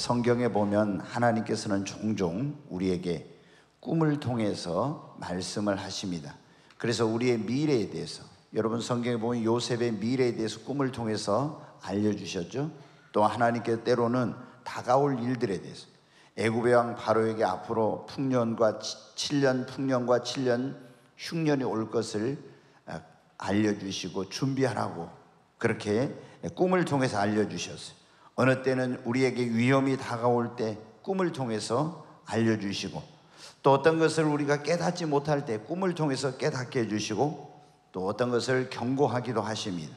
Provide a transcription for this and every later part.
성경에 보면 하나님께서는 종종 우리에게 꿈을 통해서 말씀을 하십니다. 그래서 우리의 미래에 대해서, 여러분 성경에 보면 요셉의 미래에 대해서 꿈을 통해서 알려주셨죠. 또 하나님께 때로는 다가올 일들에 대해서, 애굽의 왕 바로에게 앞으로 7년 풍년과 7년 흉년이 올 것을 알려주시고 준비하라고 그렇게 꿈을 통해서 알려주셨어요. 어느 때는 우리에게 위험이 다가올 때 꿈을 통해서 알려주시고, 또 어떤 것을 우리가 깨닫지 못할 때 꿈을 통해서 깨닫게 해주시고, 또 어떤 것을 경고하기도 하십니다.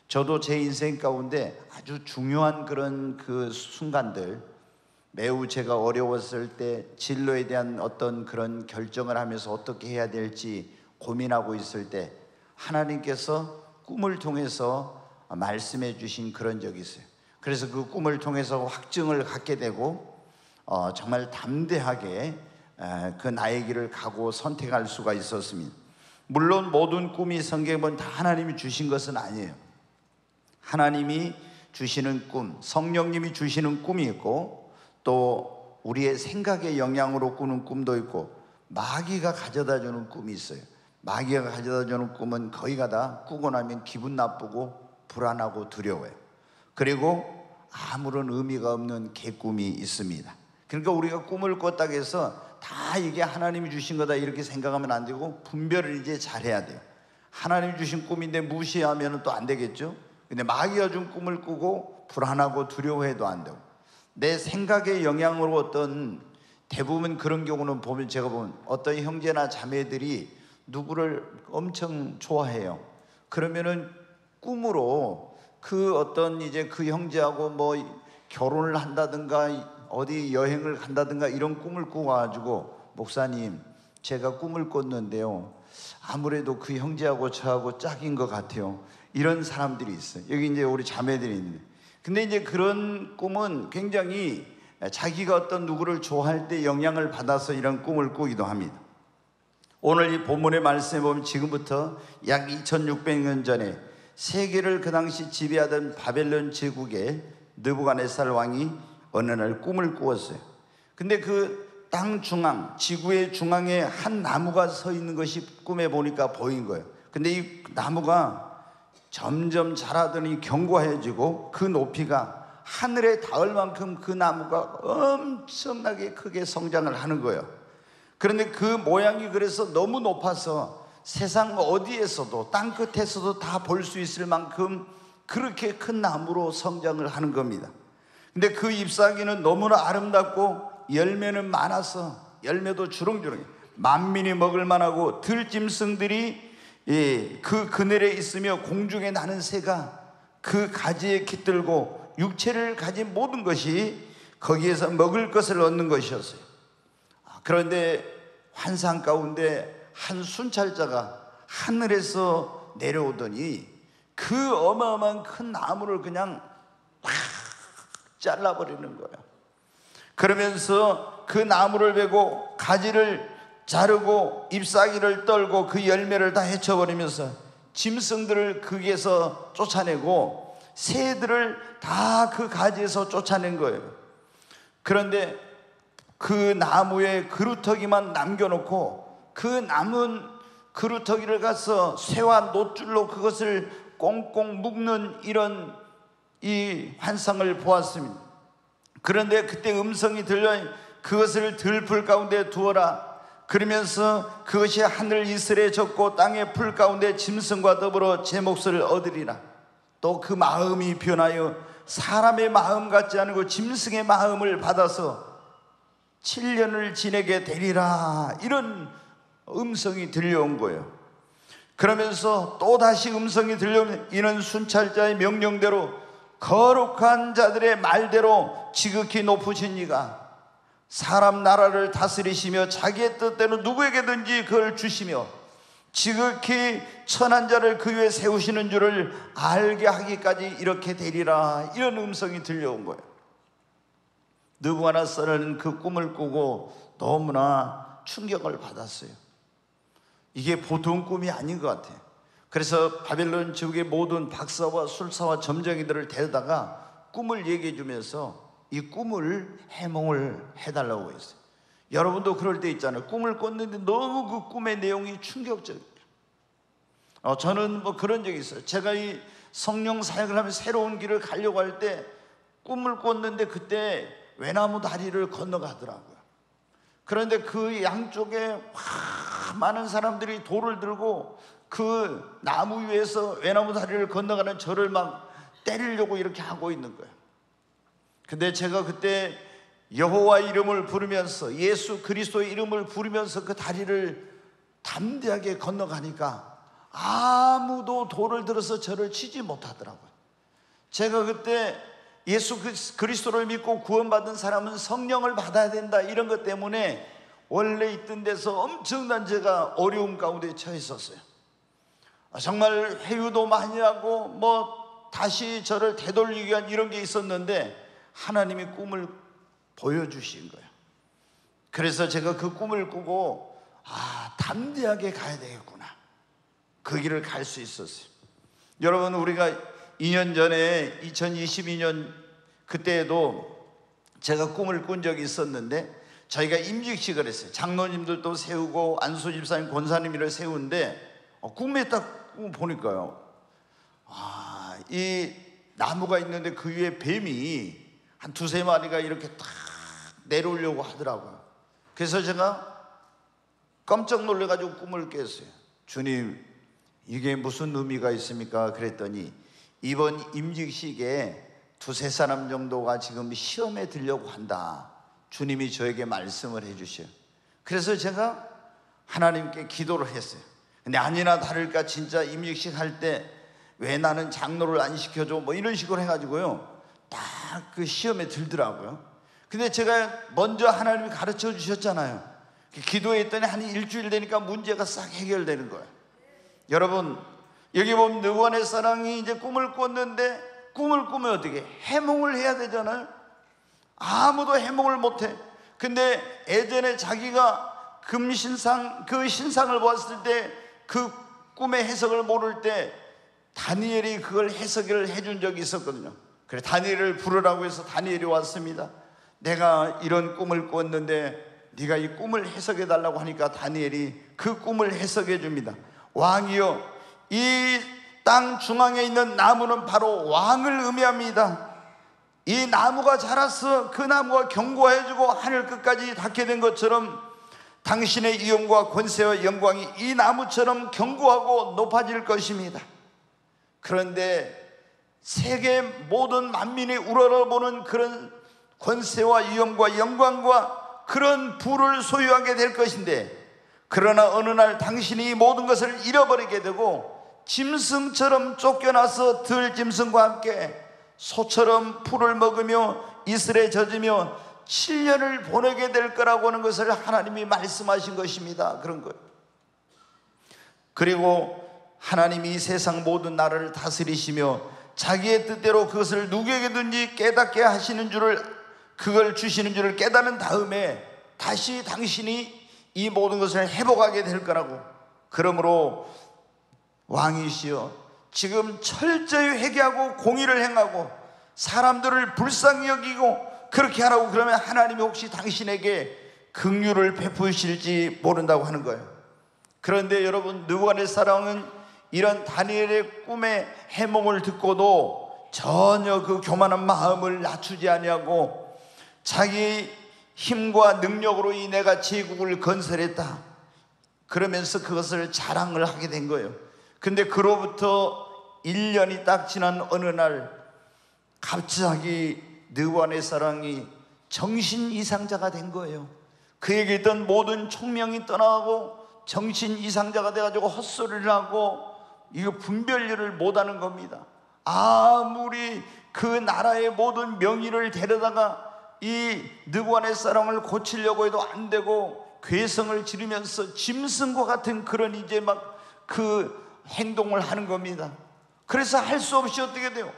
저도 제 인생 가운데 아주 중요한 그런 그 순간들, 매우 제가 어려웠을 때 진로에 대한 어떤 그런 결정을 하면서 어떻게 해야 될지 고민하고 있을 때 하나님께서 꿈을 통해서 말씀해 주신 그런 적이 있어요. 그래서 그 꿈을 통해서 확증을 갖게 되고 정말 담대하게 그 나의 길을 가고 선택할 수가 있었습니다. 물론 모든 꿈이 성경에 보면 다 하나님이 주신 것은 아니에요. 하나님이 주시는 꿈, 성령님이 주시는 꿈이 있고, 또 우리의 생각의 영향으로 꾸는 꿈도 있고, 마귀가 가져다 주는 꿈이 있어요. 마귀가 가져다 주는 꿈은 거의가 다 꾸고 나면 기분 나쁘고 불안하고 두려워요. 그리고 아무런 의미가 없는 개꿈이 있습니다. 그러니까 우리가 꿈을 꿨다고 해서 다 이게 하나님이 주신 거다 이렇게 생각하면 안 되고, 분별을 이제 잘해야 돼요. 하나님이 주신 꿈인데 무시하면 또 안 되겠죠. 근데 마귀가 준 꿈을 꾸고 불안하고 두려워해도 안 되고, 내 생각의 영향으로 어떤, 대부분 그런 경우는 보면 제가 보면 어떤 형제나 자매들이 누구를 엄청 좋아해요. 그러면은 꿈으로 그 어떤 이제 그 형제하고 뭐 결혼을 한다든가 어디 여행을 간다든가 이런 꿈을 꾸어가지고, 목사님 제가 꿈을 꿨는데요, 아무래도 그 형제하고 저하고 짝인 것 같아요. 이런 사람들이 있어요. 여기 이제 우리 자매들이 있는데, 근데 이제 그런 꿈은 굉장히 자기가 어떤 누구를 좋아할 때 영향을 받아서 이런 꿈을 꾸기도 합니다. 오늘 이 본문의 말씀에 보면 지금부터 약 2600년 전에 세계를 그 당시 지배하던 바벨론 제국의 느부갓네살 왕이 어느 날 꿈을 꾸었어요. 근데 그 땅 중앙, 지구의 중앙에 한 나무가 서 있는 것이 꿈에 보니까 보인 거예요. 근데 이 나무가 점점 자라더니 견고해지고 그 높이가 하늘에 닿을 만큼 그 나무가 엄청나게 크게 성장을 하는 거예요. 그런데 그 모양이 그래서 너무 높아서 세상 어디에서도, 땅 끝에서도 다 볼 수 있을 만큼 그렇게 큰 나무로 성장을 하는 겁니다. 근데 그 잎사귀는 너무나 아름답고 열매는 많아서, 열매도 주렁주렁, 만민이 먹을 만하고 들짐승들이 그 그늘에 있으며 공중에 나는 새가 그 가지에 깃들고 육체를 가진 모든 것이 거기에서 먹을 것을 얻는 것이었어요. 그런데 환상 가운데 한 순찰자가 하늘에서 내려오더니 그 어마어마한 큰 나무를 그냥 팍 잘라버리는 거예요. 그러면서 그 나무를 베고 가지를 자르고 잎사귀를 떨고 그 열매를 다 헤쳐버리면서 짐승들을 거기에서 쫓아내고 새들을 다 그 가지에서 쫓아낸 거예요. 그런데 그 나무에 그루터기만 남겨놓고 그 남은 그루터기를 가서 쇠와 놋줄로 그것을 꽁꽁 묶는 이런 이 환상을 보았습니다. 그런데 그때 음성이 들려, 그것을 들풀 가운데 두어라. 그러면서 그것이 하늘 이슬에 젖고 땅의 풀 가운데 짐승과 더불어 제 몫을 얻으리라. 또 그 마음이 변하여 사람의 마음 같지 않고 짐승의 마음을 받아서 7년을 지내게 되리라. 이런 음성이 들려온 거예요. 그러면서 또다시 음성이 들려오면 이는 순찰자의 명령대로 거룩한 자들의 말대로 지극히 높으신 이가 사람 나라를 다스리시며 자기의 뜻대로 누구에게든지 그걸 주시며 지극히 천한 자를 그 위에 세우시는 줄을 알게 하기까지 이렇게 되리라. 이런 음성이 들려온 거예요. 느부갓네살은 그 꿈을 꾸고 너무나 충격을 받았어요. 이게 보통 꿈이 아닌 것 같아요. 그래서 바벨론 제국의 모든 박사와 술사와 점쟁이들을 데려다가 꿈을 얘기해 주면서 이 꿈을 해몽을 해달라고 했어요. 여러분도 그럴 때 있잖아요. 꿈을 꿨는데 너무 그 꿈의 내용이 충격적이에요. 저는 그런 적이 있어요. 제가 이 성령 사역을 하면 새로운 길을 가려고 할 때 꿈을 꿨는데 그때 외나무 다리를 건너가더라고요. 그런데 그 양쪽에 많은 사람들이 돌을 들고 그 나무 위에서 외나무 다리를 건너가는 저를 막 때리려고 이렇게 하고 있는 거예요. 근데 제가 그때 여호와 이름을 부르면서, 예수 그리스도의 이름을 부르면서 그 다리를 담대하게 건너가니까 아무도 돌을 들어서 저를 치지 못하더라고요. 제가 그때 예수 그리스도를 믿고 구원받은 사람은 성령을 받아야 된다, 이런 것 때문에 원래 있던 데서 엄청난 제가 어려움 가운데 처해 있었어요. 정말 회유도 많이 하고 다시 저를 되돌리기 위한 이런 게 있었는데 하나님이 꿈을 보여주신 거예요. 그래서 제가 그 꿈을 꾸고 담대하게 가야 되겠구나, 그 길을 갈 수 있었어요. 여러분, 우리가 2년 전에 2022년 그때에도 제가 꿈을 꾼 적이 있었는데, 저희가 임직식을 했어요. 장로님들도 세우고 안수 집사님, 권사님을 세우는데 꿈에 딱 보니까요, 이 나무가 있는데 그 위에 뱀이 한 두세 마리가 이렇게 딱 내려오려고 하더라고요. 그래서 제가 깜짝 놀래가지고 꿈을 깼어요. 주님, 이게 무슨 의미가 있습니까? 그랬더니 이번 임직식에 두세 사람 정도가 지금 시험에 들려고 한다, 주님이 저에게 말씀을 해주셔요. 그래서 제가 하나님께 기도를 했어요. 근데 아니나 다를까 진짜 임직식 할 때 왜 나는 장로를 안 시켜줘, 이런 식으로 해가지고요, 딱 그 시험에 들더라고요. 근데 제가 먼저 하나님이 가르쳐 주셨잖아요. 기도했더니 한 일주일 되니까 문제가 싹 해결되는 거예요. 여러분, 여기 보면 느부갓네 사랑이 이제 꿈을 꿨는데, 꿈을 꾸면 어떻게 해몽을 해야 되잖아요. 아무도 해몽을 못해. 근데 예전에 자기가 금신상, 그 신상을 보았을 때 그 꿈의 해석을 모를 때 다니엘이 그걸 해석을 해준 적이 있었거든요. 그래서 다니엘을 부르라고 해서 다니엘이 왔습니다. 내가 이런 꿈을 꿨는데 네가 이 꿈을 해석해 달라고 하니까 다니엘이 그 꿈을 해석해 줍니다. 왕이여, 이 땅 중앙에 있는 나무는 바로 왕을 의미합니다. 이 나무가 자라서 그 나무가 견고해지고 하늘 끝까지 닿게 된 것처럼 당신의 위엄과 권세와 영광이 이 나무처럼 견고하고 높아질 것입니다. 그런데 세계 모든 만민이 우러러보는 그런 권세와 위엄과 영광과 그런 부를 소유하게 될 것인데, 그러나 어느 날 당신이 이 모든 것을 잃어버리게 되고 짐승처럼 쫓겨나서 들짐승과 함께 소처럼 풀을 먹으며 이슬에 젖으며 7년을 보내게 될 거라고 하는 것을 하나님이 말씀하신 것입니다. 그런 거예요. 그리고 하나님이 이 세상 모든 나라를 다스리시며 자기의 뜻대로 그것을 누구에게든지 깨닫게 하시는 줄을, 그걸 주시는 줄을 깨닫는 다음에 다시 당신이 이 모든 것을 회복하게 될 거라고. 그러므로 왕이시여, 지금 철저히 회개하고 공의를 행하고 사람들을 불쌍히 여기고 그렇게 하라고. 그러면 하나님이 혹시 당신에게 긍휼을 베푸실지 모른다고 하는 거예요. 그런데 여러분, 느부갓네살 왕은 이런 다니엘의 꿈의 해몽을 듣고도 전혀 그 교만한 마음을 낮추지 아니하고 자기 힘과 능력으로 이 내가 제국을 건설했다 그러면서 그것을 자랑을 하게 된 거예요. 근데 그로부터 1년이 딱 지난 어느 날 갑자기 느부갓네살 왕이 정신 이상자가 된 거예요. 그에게 있던 모든 총명이 떠나고 정신 이상자가 돼가지고 헛소리를 하고 이거 분별력을 못하는 겁니다. 아무리 그 나라의 모든 명의를 데려다가 이 느부갓네살 왕을 고치려고 해도 안 되고 괴성을 지르면서 짐승과 같은 그런 이제 막 그 행동을 하는 겁니다. 그래서 할 수 없이 어떻게 돼요?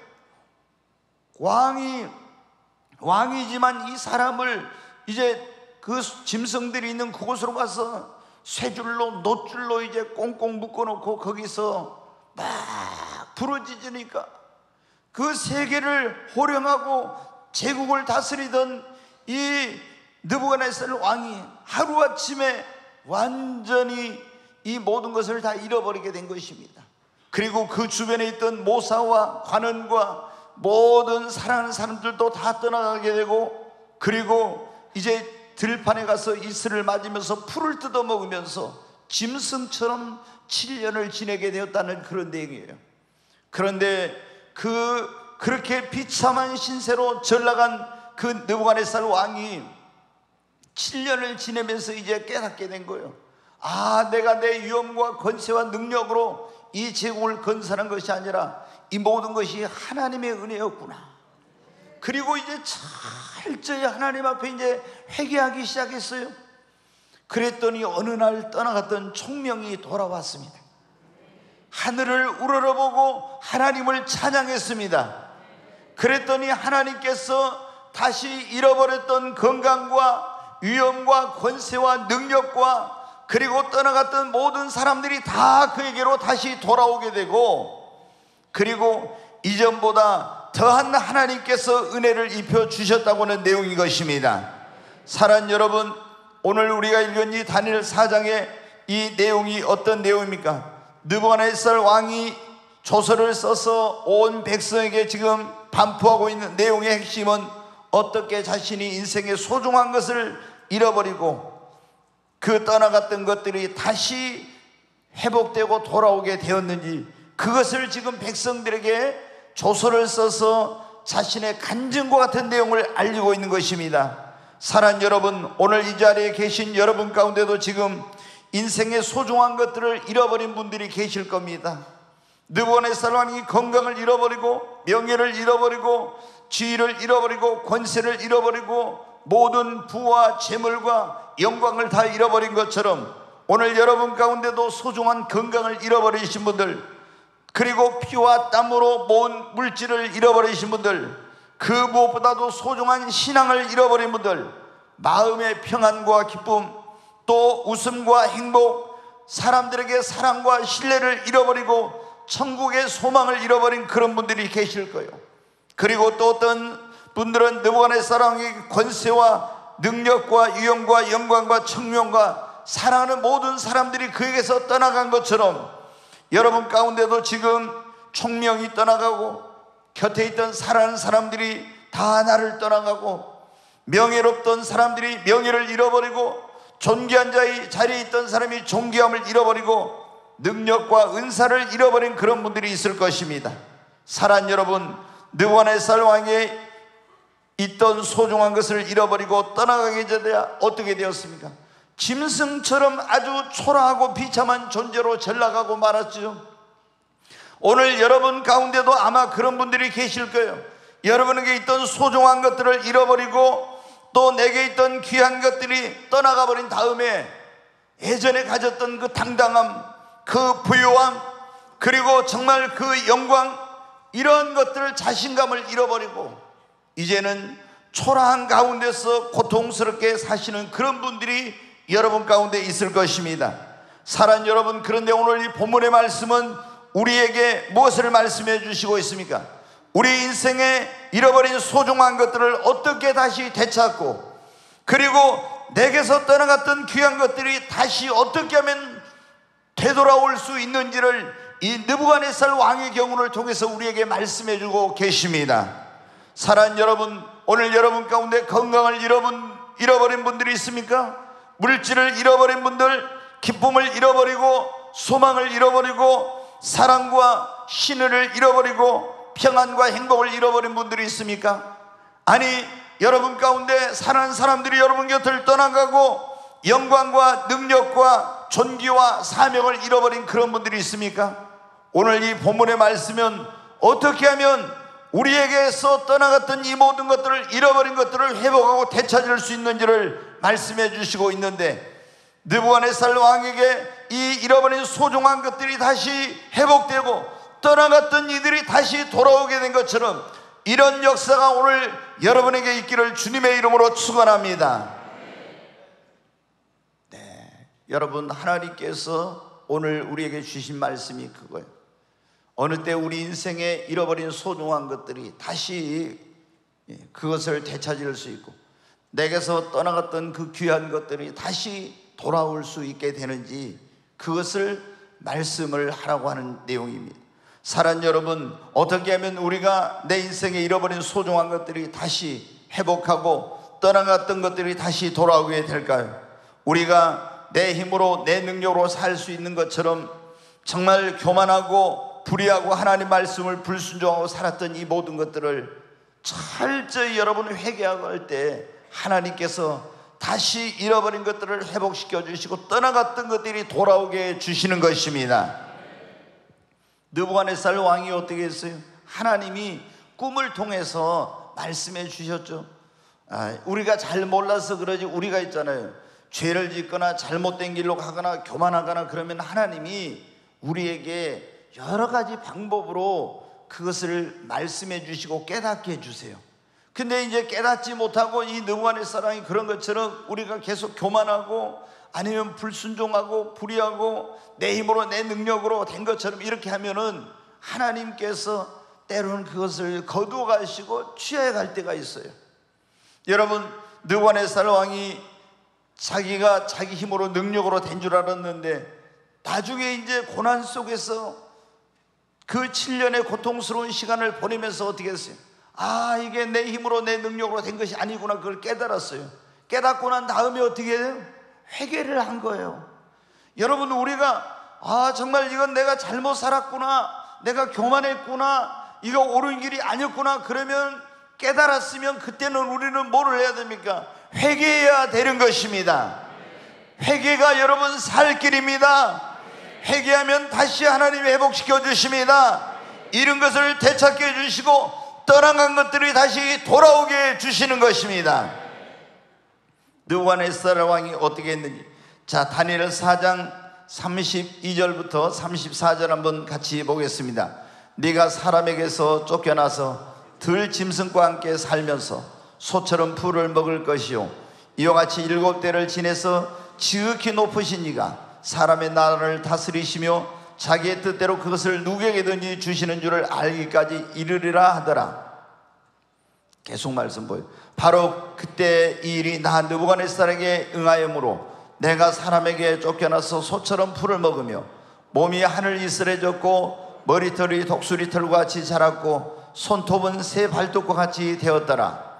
왕이지만 이 사람을 이제 그 짐승들이 있는 그곳으로 가서 쇠줄로 놋줄로 이제 꽁꽁 묶어놓고 거기서 막 부러지니까 그 세계를 호령하고 제국을 다스리던 이 느부갓네살 왕이 하루아침에 완전히 이 모든 것을 다 잃어버리게 된 것입니다. 그리고 그 주변에 있던 모사와 관원과 모든 사랑하는 사람들도 다 떠나가게 되고, 그리고 이제 들판에 가서 이슬을 맞으면서 풀을 뜯어 먹으면서 짐승처럼 7년을 지내게 되었다는 그런 내용이에요. 그런데 그렇게 비참한 신세로 전락한 그 느부갓네살 왕이 7년을 지내면서 이제 깨닫게 된 거예요. 아, 내가 내 위엄과 권세와 능력으로 이 제국을 건설한 것이 아니라 이 모든 것이 하나님의 은혜였구나. 그리고 이제 철저히 하나님 앞에 이제 회개하기 시작했어요. 그랬더니 어느 날 떠나갔던 총명이 돌아왔습니다. 하늘을 우러러보고 하나님을 찬양했습니다. 그랬더니 하나님께서 다시 잃어버렸던 건강과 위엄과 권세와 능력과 그리고 떠나갔던 모든 사람들이 다 그에게로 다시 돌아오게 되고, 그리고 이전보다 더한 하나님께서 은혜를 입혀 주셨다고는 내용인 것입니다. 사랑하는 여러분, 오늘 우리가 읽은 이 다니엘 4장의 이 내용이 어떤 내용입니까? 느부갓네살 왕이 조서를 써서 온 백성에게 지금 반포하고 있는 내용의 핵심은 어떻게 자신이 인생의 소중한 것을 잃어버리고 그 떠나갔던 것들이 다시 회복되고 돌아오게 되었는지, 그것을 지금 백성들에게 조서를 써서 자신의 간증과 같은 내용을 알리고 있는 것입니다. 사랑하는 여러분, 오늘 이 자리에 계신 여러분 가운데도 지금 인생의 소중한 것들을 잃어버린 분들이 계실 겁니다. 느부갓네살 왕이 건강을 잃어버리고 명예를 잃어버리고 지위를 잃어버리고 권세를 잃어버리고 모든 부와 재물과 영광을 다 잃어버린 것처럼 오늘 여러분 가운데도 소중한 건강을 잃어버리신 분들, 그리고 피와 땀으로 모은 물질을 잃어버리신 분들, 그 무엇보다도 소중한 신앙을 잃어버린 분들, 마음의 평안과 기쁨, 또 웃음과 행복, 사람들에게 사랑과 신뢰를 잃어버리고 천국의 소망을 잃어버린 그런 분들이 계실 거예요. 그리고 또 어떤 분들은 느부갓네살 왕의 권세와 능력과 위엄과 영광과 청명과 사랑하는 모든 사람들이 그에게서 떠나간 것처럼 여러분 가운데도 지금 총명이 떠나가고 곁에 있던 사랑하는 사람들이 다 나를 떠나가고 명예롭던 사람들이 명예를 잃어버리고 존귀한 자리에 있던 사람이 존귀함을 잃어버리고 능력과 은사를 잃어버린 그런 분들이 있을 것입니다. 사랑하는 여러분, 느부갓네살 왕의 있던 소중한 것을 잃어버리고 떠나가게 되자 어떻게 되었습니까? 짐승처럼 아주 초라하고 비참한 존재로 전락하고 말았죠. 오늘 여러분 가운데도 아마 그런 분들이 계실 거예요. 여러분에게 있던 소중한 것들을 잃어버리고 또 내게 있던 귀한 것들이 떠나가 버린 다음에 예전에 가졌던 그 당당함, 그 부요함, 그리고 정말 그 영광, 이런 것들을 자신감을 잃어버리고 이제는 초라한 가운데서 고통스럽게 사시는 그런 분들이 여러분 가운데 있을 것입니다. 사랑하는 여러분, 그런데 오늘 이 본문의 말씀은 우리에게 무엇을 말씀해 주시고 있습니까? 우리 인생에 잃어버린 소중한 것들을 어떻게 다시 되찾고, 그리고 내게서 떠나갔던 귀한 것들이 다시 어떻게 하면 되돌아올 수 있는지를 이 느부갓네살 왕의 경우를 통해서 우리에게 말씀해 주고 계십니다. 사랑하는 여러분, 오늘 여러분 가운데 건강을 잃어버린 분들이 있습니까? 물질을 잃어버린 분들, 기쁨을 잃어버리고 소망을 잃어버리고 사랑과 신의를 잃어버리고 평안과 행복을 잃어버린 분들이 있습니까? 아니, 여러분 가운데 사랑하는 사람들이 여러분 곁을 떠나가고 영광과 능력과 존귀와 사명을 잃어버린 그런 분들이 있습니까? 오늘 이 본문의 말씀은 어떻게 하면 우리에게서 떠나갔던 이 모든 것들을, 잃어버린 것들을 회복하고 되찾을 수 있는지를 말씀해 주시고 있는데, 느부갓네살 왕에게 이 잃어버린 소중한 것들이 다시 회복되고 떠나갔던 이들이 다시 돌아오게 된 것처럼 이런 역사가 오늘 여러분에게 있기를 주님의 이름으로 축원합니다. 네, 여러분, 하나님께서 오늘 우리에게 주신 말씀이 그거예요. 어느 때 우리 인생에 잃어버린 소중한 것들이 다시 그것을 되찾을 수 있고 내게서 떠나갔던 그 귀한 것들이 다시 돌아올 수 있게 되는지 그것을 말씀을 하라고 하는 내용입니다. 사랑 여러분, 어떻게 하면 우리가 내 인생에 잃어버린 소중한 것들이 다시 회복하고 떠나갔던 것들이 다시 돌아오게 될까요? 우리가 내 힘으로 내 능력으로 살 수 있는 것처럼 정말 교만하고 불의하고 하나님 말씀을 불순종하고 살았던 이 모든 것들을 철저히 여러분 회개할 때 하나님께서 다시 잃어버린 것들을 회복시켜 주시고 떠나갔던 것들이 돌아오게 해주시는 것입니다. 느부갓네살 왕이 어떻게 했어요? 하나님이 꿈을 통해서 말씀해 주셨죠. 우리가 잘 몰라서 그러지, 우리가 있잖아요, 죄를 짓거나 잘못된 길로 가거나 교만하거나 그러면 하나님이 우리에게 여러 가지 방법으로 그것을 말씀해 주시고 깨닫게 해주세요. 근데 이제 깨닫지 못하고 이 느부갓네살 왕이 그런 것처럼 우리가 계속 교만하고 아니면 불순종하고 불의하고 내 힘으로 내 능력으로 된 것처럼 이렇게 하면은 하나님께서 때로는 그것을 거두어 가시고 취해 갈 때가 있어요. 여러분, 느부갓네살 왕이 자기가 자기 힘으로 능력으로 된 줄 알았는데 나중에 이제 고난 속에서 그 7년의 고통스러운 시간을 보내면서 어떻게 했어요? 이게 내 힘으로 내 능력으로 된 것이 아니구나, 그걸 깨달았어요. 깨닫고 난 다음에 어떻게 해요? 회개를 한 거예요. 여러분, 우리가 정말 이건 내가 잘못 살았구나, 내가 교만했구나, 이거 옳은 길이 아니었구나 그러면 깨달았으면 그때는 우리는 뭐를 해야 됩니까? 회개해야 되는 것입니다. 회개가 여러분 살 길입니다. 회개하면 다시 하나님이 회복시켜 주십니다. 잃은 것을 되찾게 해주시고 떠나간 것들이 다시 돌아오게 해주시는 것입니다. 느부갓네살 왕이 어떻게 했는지, 자, 다니엘 4장 32절부터 34절 한번 같이 보겠습니다. 네가 사람에게서 쫓겨나서 들짐승과 함께 살면서 소처럼 풀을 먹을 것이요, 이와 같이 7대를 지내서 지극히 높으신 이가 사람의 나라를 다스리시며 자기의 뜻대로 그것을 누구에게든지 주시는 줄을 알기까지 이르리라 하더라. 계속 말씀 보여요. 바로 그때 이 일이 나 느부갓네살에게 응하여므로 내가 사람에게 쫓겨나서 소처럼 풀을 먹으며 몸이 하늘 이슬해졌고 머리털이 독수리털과 같이 자랐고 손톱은 새 발톱과 같이 되었더라.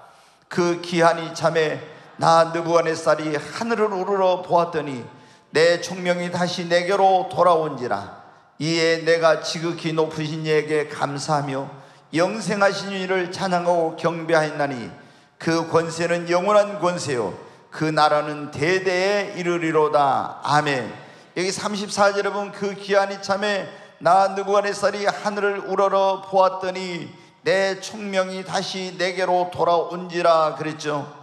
그 기한이 참에 나 느부갓네살이 하늘을 우러러 보았더니 내 총명이 다시 내게로 돌아온지라. 이에 내가 지극히 높으신 이에게 감사하며 영생하신 이를 찬양하고 경배하였나니 그 권세는 영원한 권세요 그 나라는 대대에 이르리로다. 아멘. 여기 34절에 보면 그 기한이 참에 나 느부갓네살이 하늘을 우러러 보았더니 내 총명이 다시 내게로 돌아온지라 그랬죠.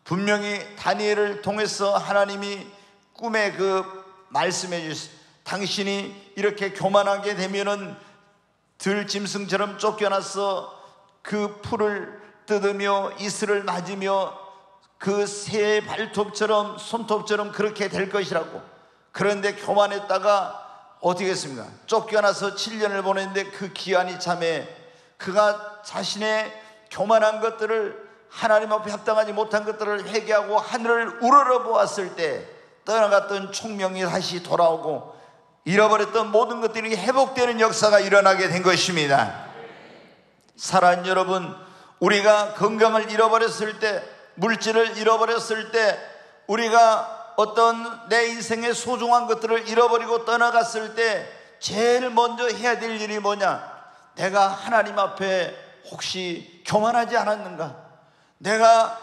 분명히 다니엘을 통해서 하나님이 꿈에 그 말씀해 주셨어요. 당신이 이렇게 교만하게 되면은 들짐승처럼 쫓겨나서 그 풀을 뜯으며 이슬을 맞으며 그 새 발톱처럼 손톱처럼 그렇게 될 것이라고. 그런데 교만했다가 어떻게 했습니까? 쫓겨나서 7년을 보냈는데 그 기한이 참에 그가 자신의 교만한 것들을, 하나님 앞에 합당하지 못한 것들을 회개하고 하늘을 우러러 보았을 때 떠나갔던 총명이 다시 돌아오고 잃어버렸던 모든 것들이 회복되는 역사가 일어나게 된 것입니다. 사랑하는 여러분, 우리가 건강을 잃어버렸을 때, 물질을 잃어버렸을 때, 우리가 어떤 내 인생의 소중한 것들을 잃어버리고 떠나갔을 때 제일 먼저 해야 될 일이 뭐냐? 내가 하나님 앞에 혹시 교만하지 않았는가? 내가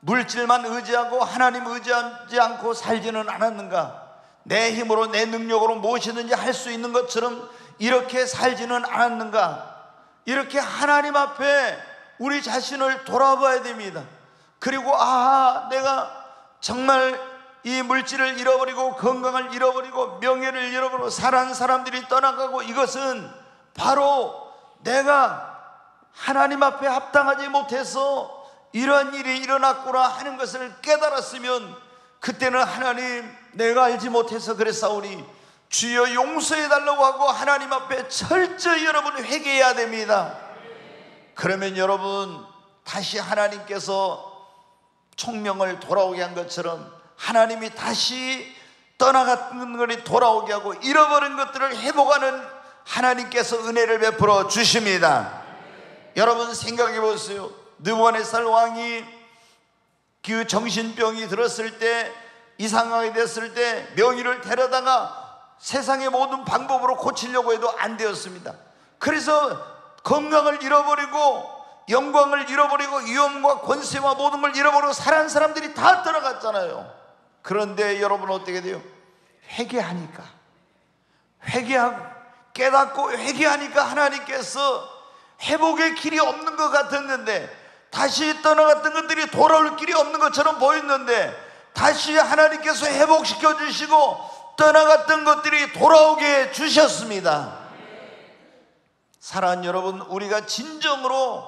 물질만 의지하고 하나님 의지하지 않고 살지는 않았는가? 내 힘으로 내 능력으로 무엇이든지 할 수 있는 것처럼 이렇게 살지는 않았는가? 이렇게 하나님 앞에 우리 자신을 돌아봐야 됩니다. 그리고 내가 정말 이 물질을 잃어버리고 건강을 잃어버리고 명예를 잃어버리고 사랑하는 사람들이 떠나가고 이것은 바로 내가 하나님 앞에 합당하지 못해서 이러한 일이 일어났구나 하는 것을 깨달았으면 그때는 하나님, 내가 알지 못해서 그랬사오니 주여 용서해 달라고 하고 하나님 앞에 철저히 여러분 회개해야 됩니다. 그러면 여러분 다시 하나님께서 총명을 돌아오게 한 것처럼 하나님이 다시 떠나갔던 것이 돌아오게 하고 잃어버린 것들을 회복하는 하나님께서 은혜를 베풀어 주십니다. 여러분 생각해 보세요. 느부갓네살 왕이 그 정신병이 들었을 때, 이상하게 됐을 때 명의를 데려다가 세상의 모든 방법으로 고치려고 해도 안 되었습니다. 그래서 건강을 잃어버리고 영광을 잃어버리고 위엄과 권세와 모든 걸 잃어버리고 살아난 사람들이 다 떠나갔잖아요. 그런데 여러분 어떻게 돼요? 회개하니까, 회개하고 깨닫고 회개하니까 하나님께서 회복의 길이 없는 것 같았는데, 다시 떠나갔던 것들이 돌아올 길이 없는 것처럼 보였는데 다시 하나님께서 회복시켜 주시고 떠나갔던 것들이 돌아오게 해 주셨습니다. 사랑하는 여러분, 우리가 진정으로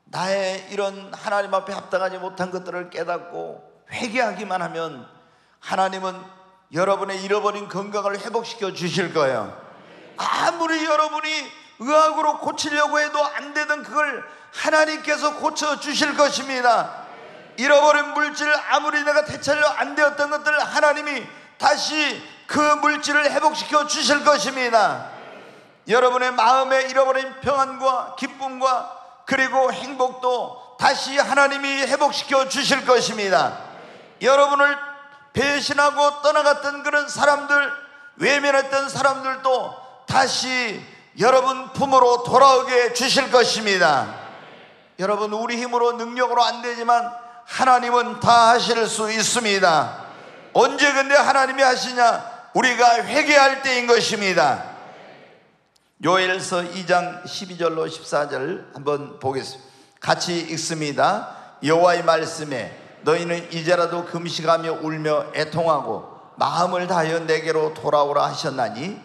나의 이런 하나님 앞에 합당하지 못한 것들을 깨닫고 회개하기만 하면 하나님은 여러분의 잃어버린 건강을 회복시켜 주실 거예요. 아무리 여러분이 의학으로 고치려고 해도 안 되던 그걸 하나님께서 고쳐 주실 것입니다. 잃어버린 물질, 아무리 내가 되찾려 안 되었던 것들을 하나님이 다시 그 물질을 회복시켜 주실 것입니다. 여러분의 마음에 잃어버린 평안과 기쁨과 그리고 행복도 다시 하나님이 회복시켜 주실 것입니다. 여러분을 배신하고 떠나갔던 그런 사람들, 외면했던 사람들도 다시 여러분 품으로 돌아오게 주실 것입니다. 여러분, 우리 힘으로 능력으로 안 되지만 하나님은 다 하실 수 있습니다. 언제 근데 하나님이 하시냐? 우리가 회개할 때인 것입니다. 요엘서 2장 12절로 14절 한번 보겠습니다. 같이 읽습니다. 여호와의 말씀에 너희는 이제라도 금식하며 울며 애통하고 마음을 다하여 내게로 돌아오라 하셨나니,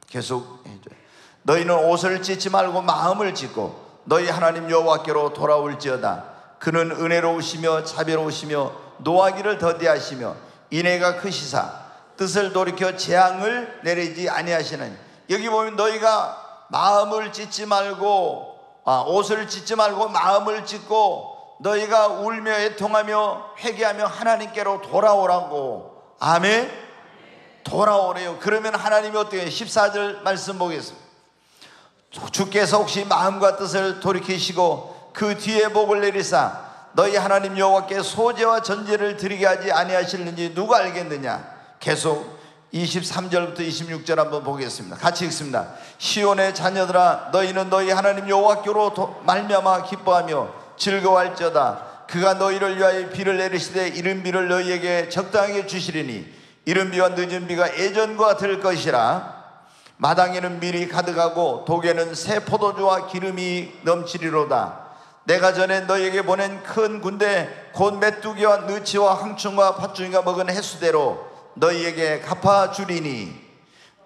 계속 해줘요. 너희는 옷을 찢지 말고 마음을 찢고 너희 하나님 여호와께로 돌아올지어다. 그는 은혜로우시며 자비로우시며 노하기를 더디하시며 인애가 크시사 뜻을 돌이켜 재앙을 내리지 아니하시는. 여기 보면 너희가 마음을 찢지 말고, 옷을 찢지 말고 마음을 찢고 너희가 울며 애통하며 회개하며 하나님께로 돌아오라고. 아멘. 돌아오래요. 그러면 하나님이 어떻게 해요? 14절 말씀 보겠습니다. 주께서 혹시 마음과 뜻을 돌이키시고 그 뒤에 복을 내리사 너희 하나님 여호와께 소제와 전제를 드리게 하지 아니하실는지 누가 알겠느냐. 계속 23절부터 26절 한번 보겠습니다. 같이 읽습니다. 시온의 자녀들아, 너희는 너희 하나님 여호와께로 말미암아 기뻐하며 즐거워할지어다. 그가 너희를 위하여 비를 내리시되 이른 비를 너희에게 적당하게 주시리니 이른 비와 늦은 비가 예전과 같을 것이라. 마당에는 밀이 가득하고 독에는 새 포도주와 기름이 넘치리로다. 내가 전에 너희에게 보낸 큰 군대 곧 메뚜기와 느치와 항충과 팥중이가 먹은 횟수대로 너희에게 갚아주리니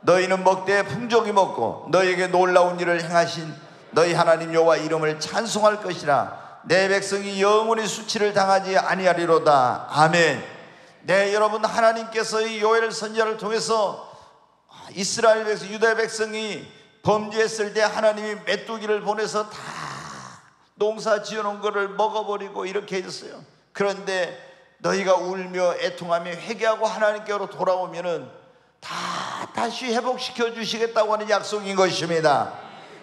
너희는 먹되 풍족히 먹고 너희에게 놀라운 일을 행하신 너희 하나님 여호와 이름을 찬송할 것이라. 내 백성이 영원히 수치를 당하지 아니하리로다. 아멘. 네, 여러분, 하나님께서 이 요엘 선지자를 통해서 이스라엘 백성, 유다 백성이 범죄했을 때 하나님이 메뚜기를 보내서 다 농사 지어놓은 거를 먹어버리고 이렇게 했어요. 그런데 너희가 울며 애통하며 회개하고 하나님께로 돌아오면은 다시 회복시켜 주시겠다고 하는 약속인 것입니다.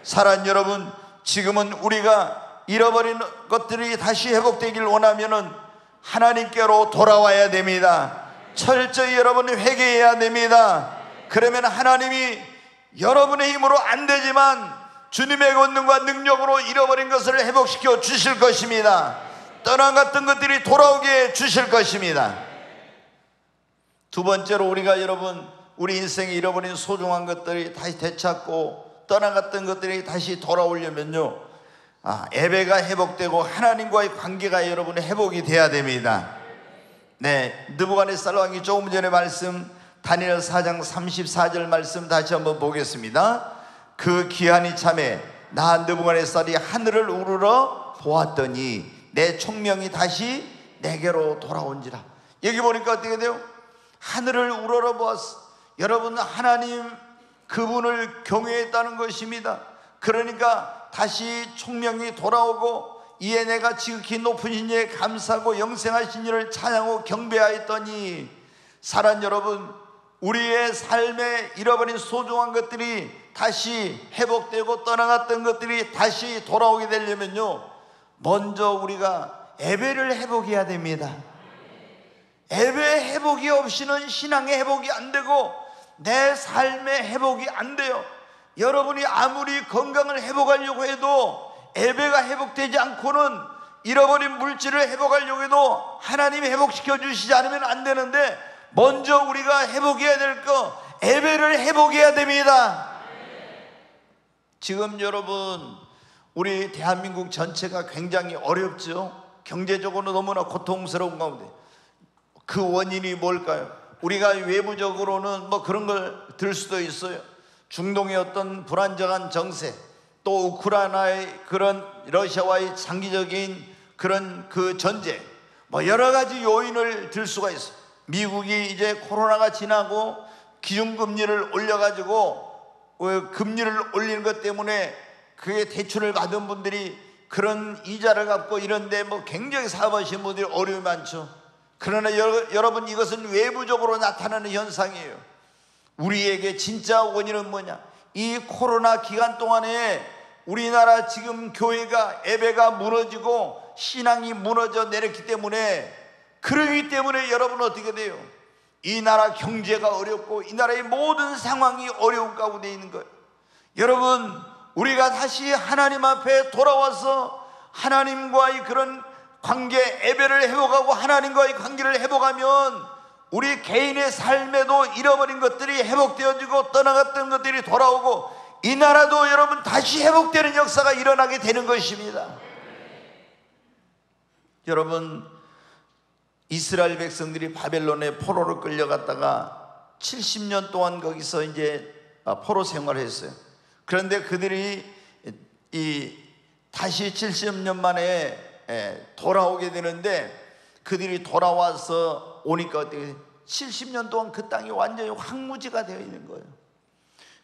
사랑하는 여러분, 지금은 우리가 잃어버린 것들이 다시 회복되길 원하면은 하나님께로 돌아와야 됩니다. 철저히 여러분이 회개해야 됩니다. 그러면 하나님이 여러분의 힘으로 안 되지만 주님의 권능과 능력으로 잃어버린 것을 회복시켜 주실 것입니다. 떠나갔던 것들이 돌아오게 주실 것입니다. 두 번째로, 우리가 여러분 우리 인생에 잃어버린 소중한 것들이 다시 되찾고 떠나갔던 것들이 다시 돌아오려면요, 예배가 회복되고 하나님과의 관계가 여러분의 회복이 돼야 됩니다. 네, 느부갓네살 왕이 조금 전에 말씀 다니엘 4장 34절 말씀 다시 한번 보겠습니다. 그 기한이 참에 나 느부갓네살이 하늘을 우러러 보았더니 내 총명이 다시 내게로 돌아온지라. 여기 보니까 어떻게 돼요? 하늘을 우러러 보았어. 여러분, 하나님 그분을 경외했다는 것입니다. 그러니까 다시 총명이 돌아오고 이에 내가 지극히 높은 이에 감사하고 영생하신 이를 찬양하고 경배하였더니, 사랑 여러분, 우리의 삶에 잃어버린 소중한 것들이 다시 회복되고 떠나갔던 것들이 다시 돌아오게 되려면요, 먼저 우리가 예배를 회복해야 됩니다. 예배 회복이 없이는 신앙의 회복이 안 되고 내 삶의 회복이 안 돼요. 여러분이 아무리 건강을 회복하려고 해도 예배가 회복되지 않고는 잃어버린 물질을 회복하려고 해도 하나님이 회복시켜 주시지 않으면 안 되는데, 먼저 우리가 회복해야 될 거, 예배를 회복해야 됩니다. 지금 여러분, 우리 대한민국 전체가 굉장히 어렵죠. 경제적으로 너무나 고통스러운 가운데 그 원인이 뭘까요? 우리가 외부적으로는 뭐 그런 걸 들 수도 있어요. 중동의 어떤 불안정한 정세, 또 우크라이나의 그런 러시아와의 장기적인 그런 그 전쟁, 뭐 여러 가지 요인을 들 수가 있어요. 미국이 이제 코로나가 지나고 기준금리를 올려가지고 금리를 올리는 것 때문에 그게 대출을 받은 분들이 그런 이자를 갚고 이런데 뭐 굉장히 사업하시는 분들이 어려움이 많죠. 그러나 여러분, 이것은 외부적으로 나타나는 현상이에요. 우리에게 진짜 원인은 뭐냐? 이 코로나 기간 동안에 우리나라 지금 교회가, 예배가 무너지고 신앙이 무너져 내렸기 때문에, 그러기 때문에 여러분 어떻게 돼요? 이 나라 경제가 어렵고 이 나라의 모든 상황이 어려운 가운데 있는 거예요. 여러분, 우리가 다시 하나님 앞에 돌아와서 하나님과의 그런 관계, 예배를 회복하고 하나님과의 관계를 회복하면 우리 개인의 삶에도 잃어버린 것들이 회복되어지고 떠나갔던 것들이 돌아오고 이 나라도 여러분 다시 회복되는 역사가 일어나게 되는 것입니다. 여러분, 이스라엘 백성들이 바벨론에 포로로 끌려갔다가 70년 동안 거기서 이제 포로 생활을 했어요. 그런데 그들이 다시 70년 만에 돌아오게 되는데, 그들이 돌아와서 오니까 어떻게 70년 동안 그 땅이 완전히 황무지가 되어 있는 거예요.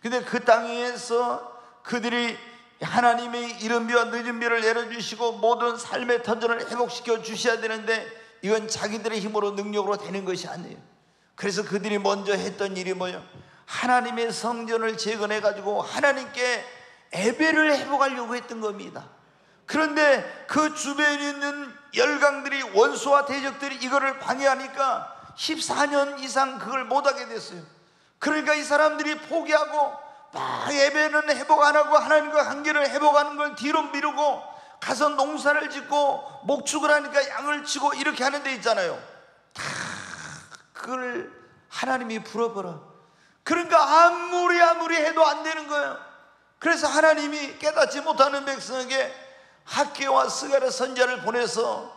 근데 그 땅에서 그들이 하나님의 이른 비와 늦은 비를 내려주시고 모든 삶의 터전을 회복시켜 주셔야 되는데, 이건 자기들의 힘으로 능력으로 되는 것이 아니에요. 그래서 그들이 먼저 했던 일이 뭐예요? 하나님의 성전을 재건해 가지고 하나님께 예배를 회복하려고 했던 겁니다. 그런데 그 주변에 있는 열강들이, 원수와 대적들이 이거를 방해하니까 14년 이상 그걸 못하게 됐어요. 그러니까 이 사람들이 포기하고 막 예배는 회복 안 하고 하나님과 관계를 회복하는 걸 뒤로 미루고 가서 농사를 짓고 목축을 하니까 양을 치고 이렇게 하는 데 있잖아요. 다 그걸 하나님이 풀어버려. 그러니까 아무리 해도 안 되는 거예요. 그래서 하나님이 깨닫지 못하는 백성에게 학개와 스가랴 선지자를 보내서,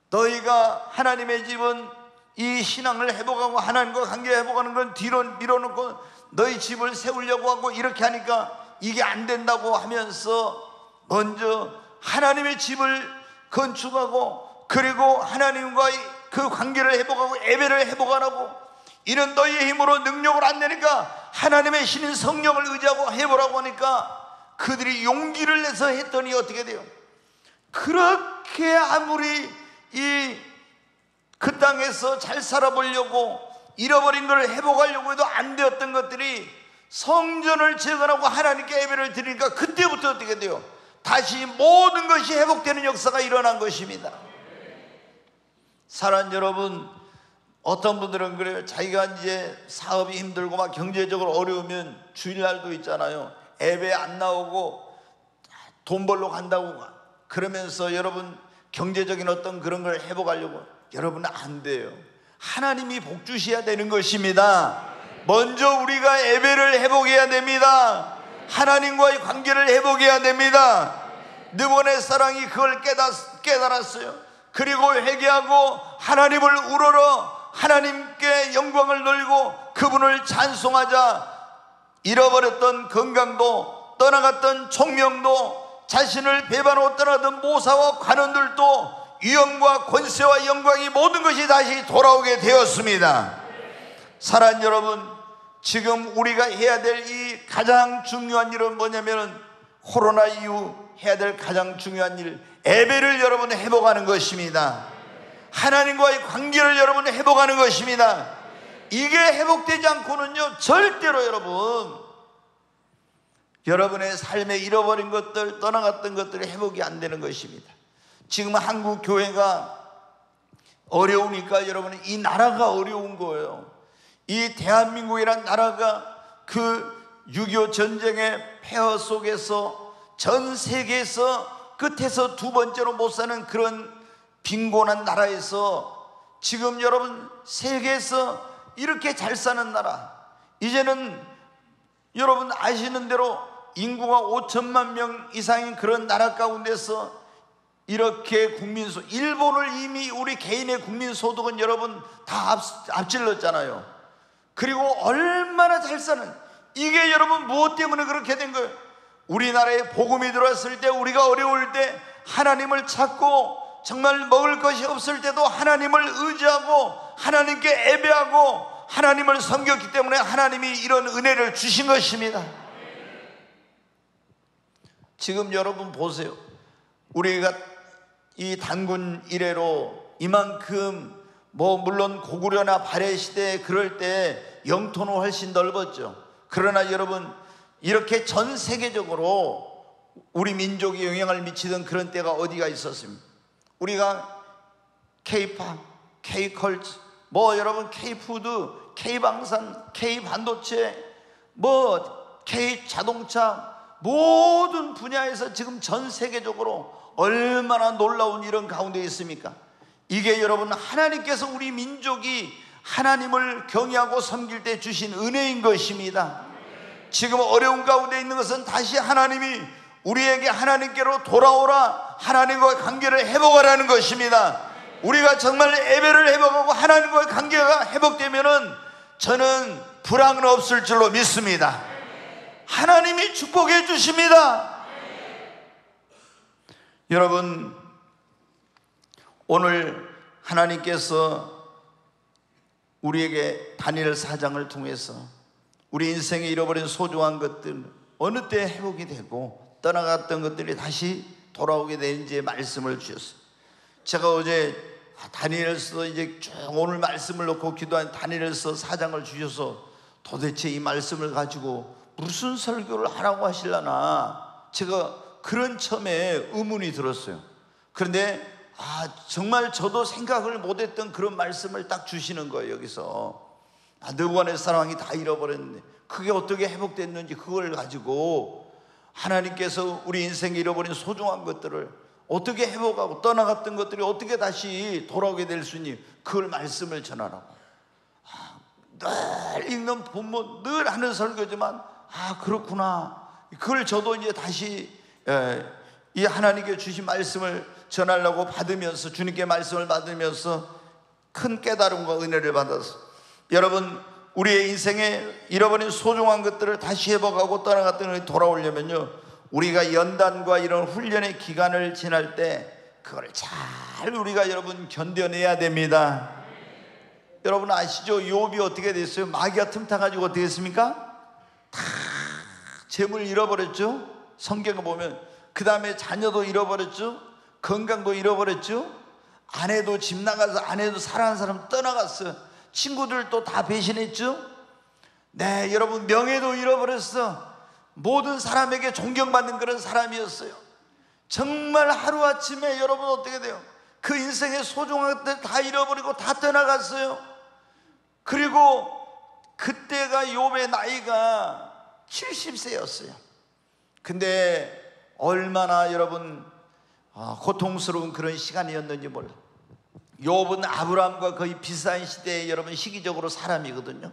너희가 하나님의 집은 이 신앙을 회복하고 하나님과 관계 회복하는 건 뒤로 밀어놓고 너희 집을 세우려고 하고 이렇게 하니까 이게 안 된다고 하면서 먼저 하나님의 집을 건축하고, 그리고 하나님과의 그 관계를 회복하고 예배를 회복하라고, 이는 너희의 힘으로 능력을 안 내니까 하나님의 신인 성령을 의지하고 해보라고 하니까 그들이 용기를 내서 했더니 어떻게 돼요? 그렇게 아무리 그 땅에서 잘 살아보려고 잃어버린 걸 회복하려고 해도 안 되었던 것들이 성전을 재건하고 하나님께 예배를 드리니까 그때부터 어떻게 돼요? 다시 모든 것이 회복되는 역사가 일어난 것입니다. 사랑하는 여러분, 어떤 분들은 그래요. 자기가 이제 사업이 힘들고 막 경제적으로 어려우면 주일날도 있잖아요. 예배 안 나오고 돈 벌러 간다고 그러면서 여러분 경제적인 어떤 그런 걸 회복하려고, 여러분 안 돼요. 하나님이 복 주셔야 되는 것입니다. 먼저 우리가 예배를 회복해야 됩니다. 하나님과의 관계를 회복해야 됩니다. 느보네 사랑이 그걸 깨달았어요. 그리고 회개하고 하나님을 우러러 하나님께 영광을 돌리고 그분을 찬송하자 잃어버렸던 건강도, 떠나갔던 총명도, 자신을 배반하고 떠나던 모사와 관원들도 위엄과 권세와 영광이 모든 것이 다시 돌아오게 되었습니다. 사랑하는 여러분, 지금 우리가 해야 될 이 가장 중요한 일은 뭐냐면 코로나 이후 해야 될 가장 중요한 일, 예배를 여러분 회복하는 것입니다. 하나님과의 관계를 여러분 회복하는 것입니다. 이게 회복되지 않고는요, 절대로 여러분의 삶에 잃어버린 것들, 떠나갔던 것들이 회복이 안 되는 것입니다. 지금 한국 교회가 어려우니까 여러분, 이 나라가 어려운 거예요. 이 대한민국이란 나라가 그 6.25 전쟁의 폐허 속에서 전 세계에서 끝에서 두 번째로 못 사는 그런 빈곤한 나라에서 지금 여러분 세계에서 이렇게 잘 사는 나라, 이제는 여러분 아시는 대로 인구가 5천만 명 이상인 그런 나라 가운데서 이렇게 일본을 이미 우리 개인의 국민소득은 여러분 다 앞질렀잖아요. 그리고 얼마나 잘 사는, 이게 여러분 무엇 때문에 그렇게 된 거예요? 우리나라에 복음이 들어왔을 때, 우리가 어려울 때 하나님을 찾고, 정말 먹을 것이 없을 때도 하나님을 의지하고 하나님께 예배하고 하나님을 섬겼기 때문에 하나님이 이런 은혜를 주신 것입니다. 지금 여러분 보세요. 우리가 이 단군 이래로 이만큼 물론 고구려나 발해 시대 그럴 때 영토는 훨씬 넓었죠. 그러나 여러분, 이렇게 전 세계적으로 우리 민족이 영향을 미치던 그런 때가 어디가 있었습니까? 우리가 K-팝, K-컬처, 여러분 K-푸드, K-방산, K-반도체, K-자동차, 모든 분야에서 지금 전 세계적으로 얼마나 놀라운 이런 가운데 있습니까? 이게 여러분 하나님께서 우리 민족이 하나님을 경외하고 섬길 때 주신 은혜인 것입니다. 지금 어려운 가운데 있는 것은 다시 하나님이 우리에게 하나님께로 돌아오라, 하나님과의 관계를 회복하라는 것입니다. 우리가 정말 예배를 회복하고 하나님과의 관계가 회복되면은 저는 불황은 없을 줄로 믿습니다. 하나님이 축복해 주십니다. 여러분, 오늘 하나님께서 우리에게 다니엘 4장을 통해서 우리 인생에 잃어버린 소중한 것들 어느 때 회복이 되고 떠나갔던 것들이 다시 돌아오게 되는지의 말씀을 주셨어요. 제가 어제 다니엘서 이제 쭉 오늘 말씀을 놓고 기도한 다니엘서 4장을 주셔서 도대체 이 말씀을 가지고 무슨 설교를 하라고 하시려나 제가 그런 처음에 의문이 들었어요. 그런데 정말 저도 생각을 못했던 그런 말씀을 딱 주시는 거예요. 여기서 느부갓네살 왕이 다 잃어버렸는데 그게 어떻게 회복됐는지 그걸 가지고 하나님께서 우리 인생에 잃어버린 소중한 것들을 어떻게 회복하고 떠나갔던 것들이 어떻게 다시 돌아오게 될 수 있니, 그걸 말씀을 전하라고. 늘 읽는 본문, 늘 하는 설교지만 그렇구나, 그걸 저도 이제 다시 이 하나님께 주신 말씀을 전하려고 받으면서, 주님께 말씀을 받으면서 큰 깨달음과 은혜를 받아서 여러분, 우리의 인생에 잃어버린 소중한 것들을 다시 회복하고 떠나갔던 것이 돌아오려면요, 우리가 연단과 이런 훈련의 기간을 지날 때 그걸 잘 우리가 여러분 견뎌내야 됩니다. 여러분 아시죠? 욥이 어떻게 됐어요? 마귀가 틈타가지고 어떻게 했습니까? 다 재물 잃어버렸죠. 성경을 보면 그 다음에 자녀도 잃어버렸죠. 건강도 잃어버렸죠. 아내도 집 나가서, 아내도 사랑하는 사람 떠나갔어요. 친구들도 다 배신했죠. 네, 여러분 명예도 잃어버렸어. 모든 사람에게 존경받는 그런 사람이었어요. 정말 하루아침에 여러분 어떻게 돼요? 그 인생의 소중한 것들 다 잃어버리고 다 떠나갔어요. 그리고 그때가 욥의 나이가 70세였어요 근데 얼마나 여러분 고통스러운 그런 시간이었는지 몰라요. 욥은 아브라함과 거의 비슷한 시대에 여러분 시기적으로 사람이거든요.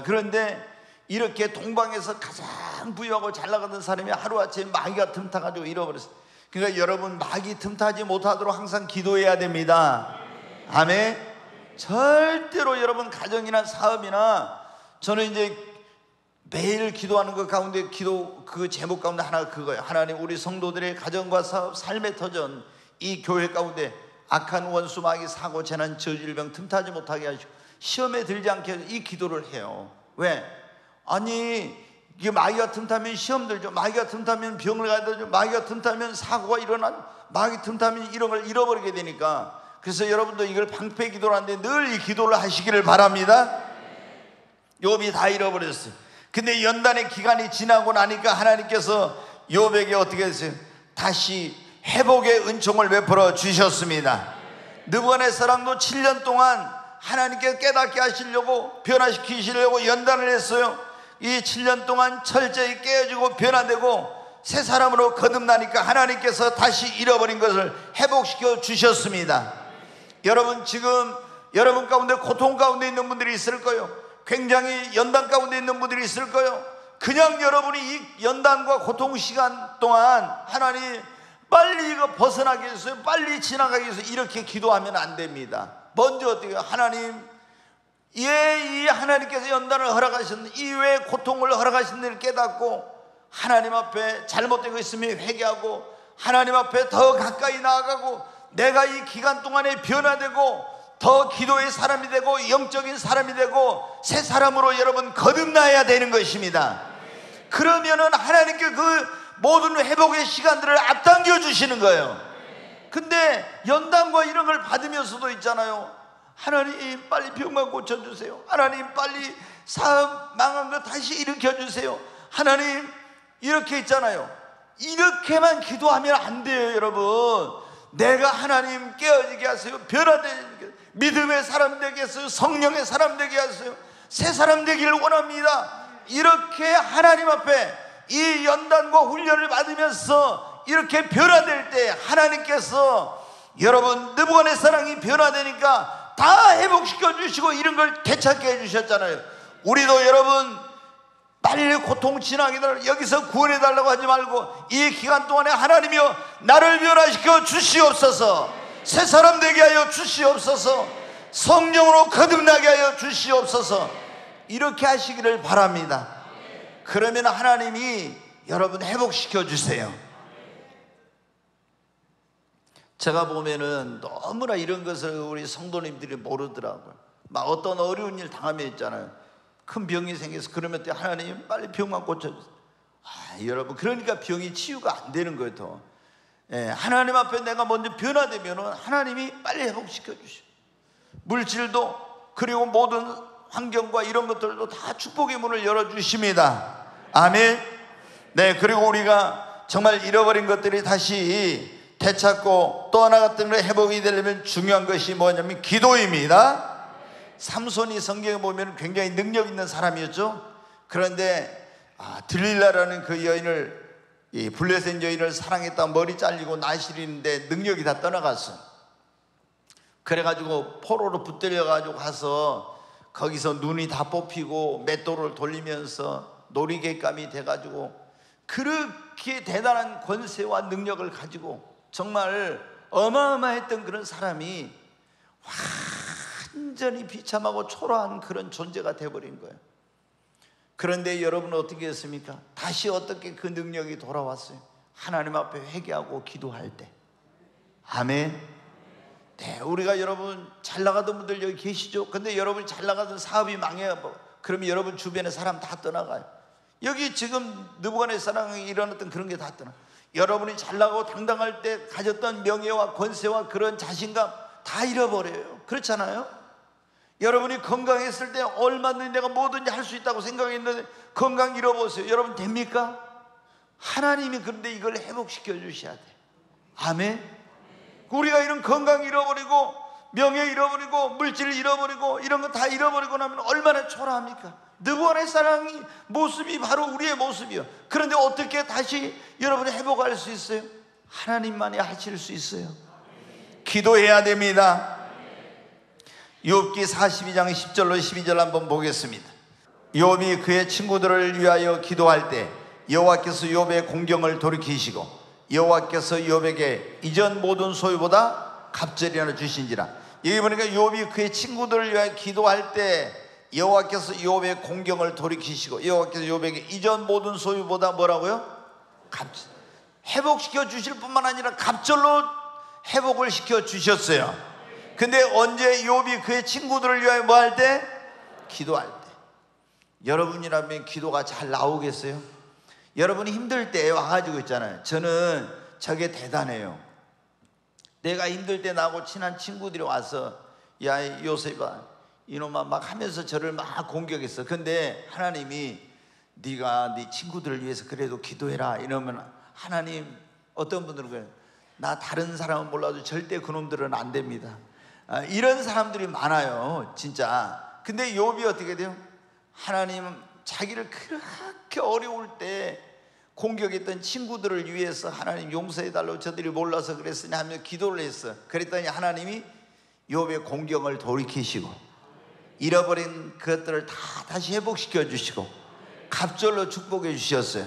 그런데 이렇게 동방에서 가장 부유하고 잘 나가던 사람이 하루아침에 마귀가 틈타가지고 잃어버렸어요. 그러니까 여러분 마귀 틈타지 못하도록 항상 기도해야 됩니다. 아멘. 절대로 여러분 가정이나 사업이나, 저는 이제 매일 기도하는 것 가운데 기도 그 제목 가운데 하나가 그거예요. 하나님, 우리 성도들의 가정과 사업, 삶의 터전, 이 교회 가운데 악한 원수, 마귀, 사고, 재난, 저질병 틈타지 못하게 하시고 시험에 들지 않게 하시고 이 기도를 해요. 왜? 아니 이게 마귀가 틈타면 시험 들죠. 마귀가 틈타면 병을 가야 되죠. 마귀가 틈타면 사고가 일어나죠. 마귀가 틈타면 이런 걸 잃어버리게 되니까, 그래서 여러분도 이걸 방패 기도를 하는데 늘 이 기도를 하시기를 바랍니다. 욥이 다 잃어버렸어요. 근데 연단의 기간이 지나고 나니까 하나님께서 욥에게 어떻게 했어요? 다시 회복의 은총을 베풀어 주셨습니다. 느부갓네살도 7년 동안 하나님께 깨닫게 하시려고, 변화시키시려고 연단을 했어요. 이 7년 동안 철저히 깨어지고 변화되고 새 사람으로 거듭나니까 하나님께서 다시 잃어버린 것을 회복시켜 주셨습니다. 여러분, 지금 여러분 가운데 고통 가운데 있는 분들이 있을 거예요. 굉장히 연단 가운데 있는 분들이 있을 거예요. 그냥 여러분이 이 연단과 고통 시간 동안 하나님 빨리 이거 벗어나게 해주세요, 빨리 지나가게 해주세요, 이렇게 기도하면 안 됩니다. 먼저 어떻게 해요? 하나님, 이 하나님께서 연단을 허락하셨는데 이 외에 고통을 허락하신 일을 깨닫고 하나님 앞에 잘못된 거 있으면 회개하고 하나님 앞에 더 가까이 나아가고 내가 이 기간 동안에 변화되고 더 기도의 사람이 되고 영적인 사람이 되고 새 사람으로 여러분 거듭나야 되는 것입니다. 그러면은 하나님께 그 모든 회복의 시간들을 앞당겨 주시는 거예요. 근데 연단과 이런 걸 받으면서도 있잖아요. 하나님 빨리 병만 고쳐주세요. 하나님 빨리 사업 망한 거 다시 일으켜주세요. 하나님 이렇게 있잖아요. 이렇게만 기도하면 안 돼요. 여러분, 내가 하나님 깨어지게 하세요, 변화되게, 믿음의 사람 되게 하세요, 성령의 사람 되게 하세요, 새 사람 되기를 원합니다. 이렇게 하나님 앞에 이 연단과 훈련을 받으면서 이렇게 변화될 때 하나님께서 여러분 느부갓네살이 변화되니까 다 회복시켜 주시고 이런 걸 되찾게 해주셨잖아요. 우리도 여러분 빨리 고통 지나게 달라고, 여기서 구원해 달라고 하지 말고 이 기간 동안에 하나님이여 나를 변화시켜 주시옵소서, 새 사람 되게 하여 주시옵소서, 성령으로 거듭나게 하여 주시옵소서, 이렇게 하시기를 바랍니다. 그러면 하나님이 여러분 회복시켜 주세요. 제가 보면은 너무나 이런 것을 우리 성도님들이 모르더라고요. 막 어떤 어려운 일 당하면 있잖아요. 큰 병이 생겨서 그러면 때 하나님 빨리 병만 고쳐주세요. 여러분, 그러니까 병이 치유가 안 되는 거예요. 더. 하나님 앞에 내가 먼저 변화되면은 하나님이 빨리 회복시켜 주셔. 물질도 그리고 모든 환경과 이런 것들도 다 축복의 문을 열어주십니다. 아멘. 네, 그리고 우리가 정말 잃어버린 것들이 다시 되찾고 또 하나 같은 걸 회복이 되려면 중요한 것이 뭐냐면 기도입니다. 삼손이 성경에 보면 굉장히 능력 있는 사람이었죠. 그런데 들릴라라는 그 여인을, 이 블레셋 여인을 사랑했다 머리 잘리고 나시리는데 능력이 다 떠나갔어. 그래가지고 포로로 붙들려가지고 가서 거기서 눈이 다 뽑히고 맷돌을 돌리면서 놀이개감이 돼가지고 그렇게 대단한 권세와 능력을 가지고 정말 어마어마했던 그런 사람이 완전히 비참하고 초라한 그런 존재가 돼버린 거예요. 그런데 여러분은 어떻게 했습니까? 다시 어떻게 그 능력이 돌아왔어요? 하나님 앞에 회개하고 기도할 때. 아멘. 네, 우리가 여러분 잘 나가던 분들 여기 계시죠? 근데 여러분이 잘 나가던 사업이 망해요. 그러면 여러분 주변에 사람 다 떠나가요. 여기 지금 느부갓네살이 일어났던 그런 게 다 떠나. 여러분이 잘 나가고 당당할 때 가졌던 명예와 권세와 그런 자신감 다 잃어버려요. 그렇잖아요? 여러분이 건강했을 때 얼마든지 내가 뭐든지 할 수 있다고 생각했는데 건강 잃어보세요. 여러분 됩니까? 하나님이 그런데 이걸 회복시켜 주셔야 돼요. 아멘. 우리가 이런 건강 잃어버리고 명예 잃어버리고 물질 잃어버리고 이런 거 다 잃어버리고 나면 얼마나 초라합니까? 느부갓네살의 모습이 바로 우리의 모습이요. 그런데 어떻게 다시 여러분이 회복할 수 있어요? 하나님만이 하실 수 있어요. 기도해야 됩니다. 욥기 42장 10절로 12절 한번 보겠습니다. 욥이 그의 친구들을 위하여 기도할 때 여호와께서 욥의 공경을 돌이키시고 여호와께서 욥에게 이전 모든 소유보다 갑절이 하나 주신지라. 여기 보니까 욥이 그의 친구들을 위하여 기도할 때 여호와께서 욥의 공경을 돌이키시고 여호와께서 욥에게 이전 모든 소유보다 뭐라고요? 갑절. 회복시켜 주실 뿐만 아니라 갑절로 회복을 시켜 주셨어요. 근데 언제 욥이 그의 친구들을 위하여 뭐 할 때? 기도할 때. 여러분이라면 기도가 잘 나오겠어요? 여러분이 힘들 때 와가지고 있잖아요. 저는 저게 대단해요. 내가 힘들 때 나하고 친한 친구들이 와서 야 요셉아 이놈아 막 하면서 저를 막 공격했어. 근데 하나님이 네가 네 친구들을 위해서 그래도 기도해라 이러면 하나님, 어떤 분들은 그래요. 나 다른 사람은 몰라도 절대 그놈들은 안 됩니다. 이런 사람들이 많아요 진짜. 근데 욥이 어떻게 돼요? 하나님 자기를 그렇게 어려울 때 공격했던 친구들을 위해서 하나님 용서해달라고 저들이 몰라서 그랬으니 하며 기도를 했어. 그랬더니 하나님이 욥의 공경을 돌이키시고 잃어버린 그것들을 다 다시 회복시켜 주시고 갑절로 축복해 주셨어요.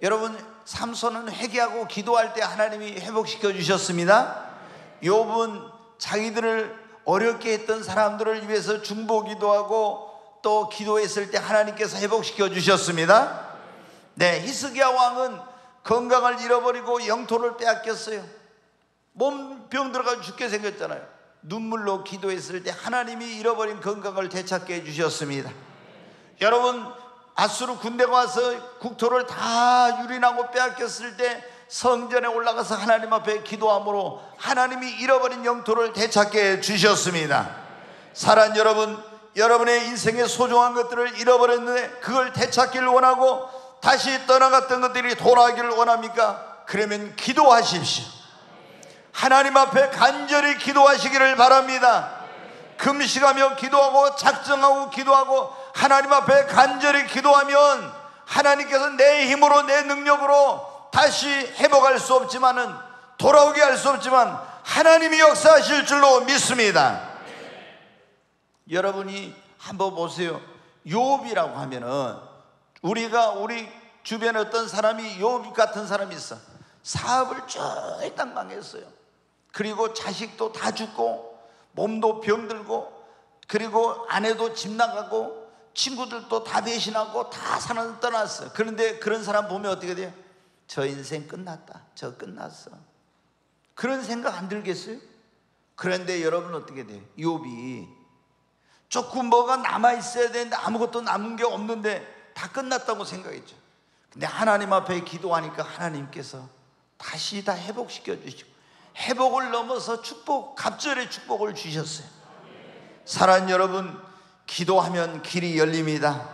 여러분, 삼손은 회개하고 기도할 때 하나님이 회복시켜 주셨습니다. 욥은 자기들을 어렵게 했던 사람들을 위해서 중보기도 하고 또 기도했을 때 하나님께서 회복시켜 주셨습니다. 네, 히스기야 왕은 건강을 잃어버리고 영토를 빼앗겼어요. 몸병 들어가서 죽게 생겼잖아요. 눈물로 기도했을 때 하나님이 잃어버린 건강을 되찾게 해주셨습니다. 여러분, 아수르 군대가 와서 국토를 다 유린하고 빼앗겼을 때 성전에 올라가서 하나님 앞에 기도함으로 하나님이 잃어버린 영토를 되찾게 해주셨습니다. 사랑하는 여러분, 여러분의 인생의 소중한 것들을 잃어버렸는데 그걸 되찾기를 원하고 다시 떠나갔던 것들이 돌아오기를 원합니까? 그러면 기도하십시오. 하나님 앞에 간절히 기도하시기를 바랍니다. 금식하며 기도하고 작정하고 기도하고 하나님 앞에 간절히 기도하면 하나님께서 내 힘으로 내 능력으로 다시 회복할 수 없지만은 돌아오게 할 수 없지만 하나님이 역사하실 줄로 믿습니다. 여러분이 한번 보세요. 욥이라고 하면은 우리 주변에 어떤 사람이 욥 같은 사람이 있어. 사업을 쫄딱 망했어요. 그리고 자식도 다 죽고 몸도 병들고 그리고 아내도 집 나가고 친구들도 다 배신하고 다 산을 떠났어. 그런데 그런 사람 보면 어떻게 돼요? 저 인생 끝났다, 저 끝났어, 그런 생각 안 들겠어요? 그런데 여러분 어떻게 돼요? 욥이 조금 뭐가 남아있어야 되는데 아무것도 남은 게 없는데 다 끝났다고 생각했죠. 근데 하나님 앞에 기도하니까 하나님께서 다시 다 회복시켜 주시고 회복을 넘어서 축복, 갑절의 축복을 주셨어요. 사랑하는 여러분, 기도하면 길이 열립니다.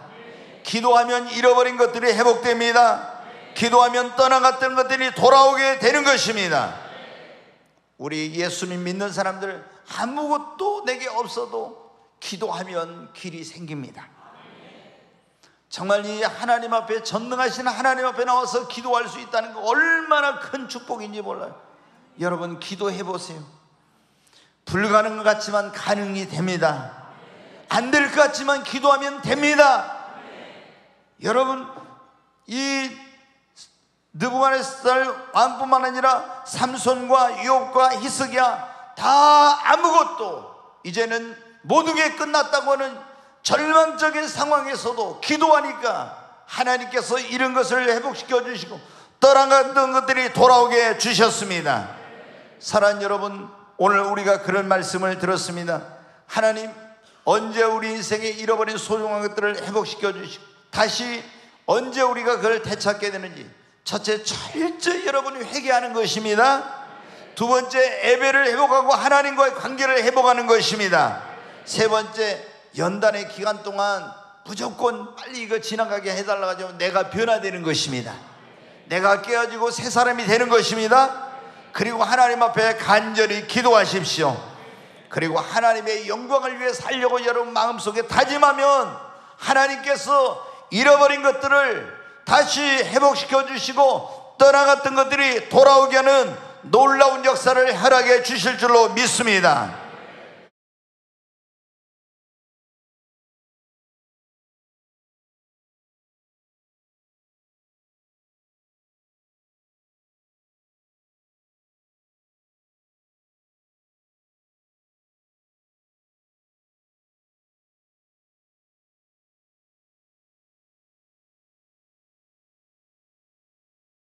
기도하면 잃어버린 것들이 회복됩니다. 기도하면 떠나갔던 것들이 돌아오게 되는 것입니다. 우리 예수님 믿는 사람들 아무것도 내게 없어도 기도하면 길이 생깁니다. 정말 이 하나님 앞에, 전능하신 하나님 앞에 나와서 기도할 수 있다는 거 얼마나 큰 축복인지 몰라요. 여러분 기도해 보세요. 불가능한 것 같지만 가능이 됩니다. 안 될 것 같지만 기도하면 됩니다. 여러분, 이 느부갓네살 왕뿐만 아니라 삼손과 욥과 히스기야 다 아무것도 이제는 모든 게 끝났다고 하는 절망적인 상황에서도 기도하니까 하나님께서 이런 것을 회복시켜 주시고 떠나갔던 것들이 돌아오게 주셨습니다. 사랑하는 여러분, 오늘 우리가 그런 말씀을 들었습니다. 하나님 언제 우리 인생에 잃어버린 소중한 것들을 회복시켜 주시고 다시 언제 우리가 그걸 되찾게 되는지, 첫째 철저히 여러분이 회개하는 것입니다. 두 번째 예배를 회복하고 하나님과의 관계를 회복하는 것입니다. 세 번째, 연단의 기간 동안 무조건 빨리 이거 지나가게 해달라고 하면 내가 변화되는 것입니다. 내가 깨어지고 새 사람이 되는 것입니다. 그리고 하나님 앞에 간절히 기도하십시오. 그리고 하나님의 영광을 위해 살려고 여러분 마음속에 다짐하면 하나님께서 잃어버린 것들을 다시 회복시켜 주시고 떠나갔던 것들이 돌아오게 하는 놀라운 역사를 허락해 주실 줄로 믿습니다.